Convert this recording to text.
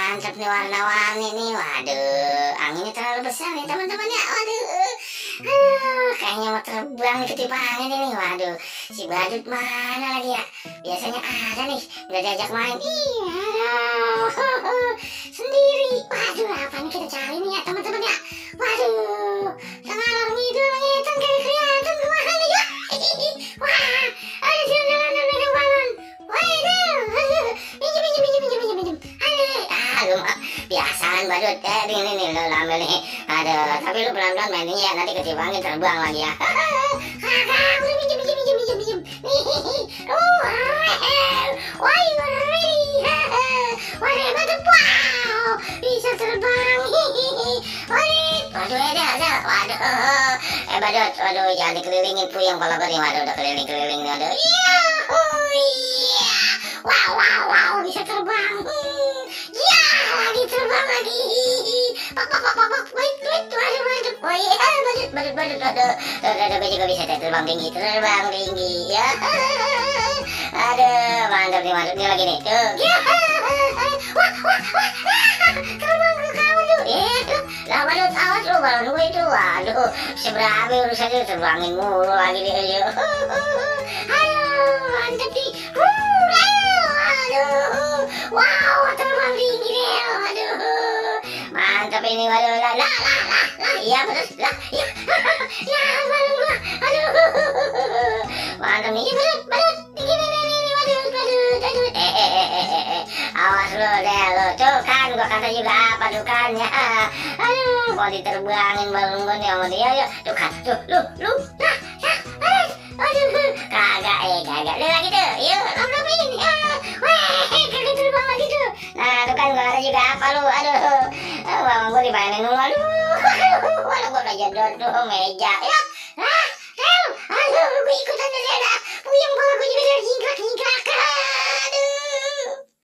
mantap nih warna-warni nih. Waduh, anginnya terlalu besar nih teman-teman ya. Waduh, kayaknya mau terbang nih ketiup angin ini. Waduh, si badut mana lagi ya? Biasanya ada nih, udah diajak main. Ih, aduh, sendiri. Waduh, apa nih kita cari nih ya teman-teman ya? Waduh, ngalor ngidul ngitung kayak kelihatan kemana nih ya? Wah, ada jalan-jalan megang balon. Waduh, minjem. Aduh, biasaan badut. Nih, lo ambil nih. Aduh, tapi lu pelan-pelan mainnya ya, nanti ketiup angin terbang lagi ya. Kakak, udah minjem. Wah, you are ready. Waduh, badut, wow, bisa terbang. Waduh, ada. Waduh, badut, waduh, jangan dikelilingin puyeng kalau beri. Waduh, udah keliling. Waduh, wow, bisa terbang. Ya, lagi terbang lagi. Pak, wait, waduh. Oh iya, badut. Tuh, gue juga bisa terbang tinggi ya. Aduh, mantap nih badut nih lagi nih. Tuh. Wah, terbang ke kamu tuh. Lah badut, awas lu balon gue itu. Waduh, seberapa urusannya terbangin mulu lagi nih. Aduh, mantap nih. Wow, terbang tinggi deh. Waduh, mantap ini. Waduh, lah. Iya betul, lah. Ya, balon gua. Aduh, mantap nih. Badut. Gini, badut. Awas lu deh lu. Tuh kan, gua kata juga apa tuh kan ya. Aduh, mau diterbangin balon gua nih sama dia. Yuk, tuh kan, tuh, lu. Nah, aduh, kagak. Lu lagi tuh, yuk, lompat-lompatin. Kagak terbang lagi tuh. Nah, tuh kan gua kata juga apa lu, aduh. Bang gua dimainin mulu, aduh, gua udah jadol tuh meja. Ya, aduh, gua ikut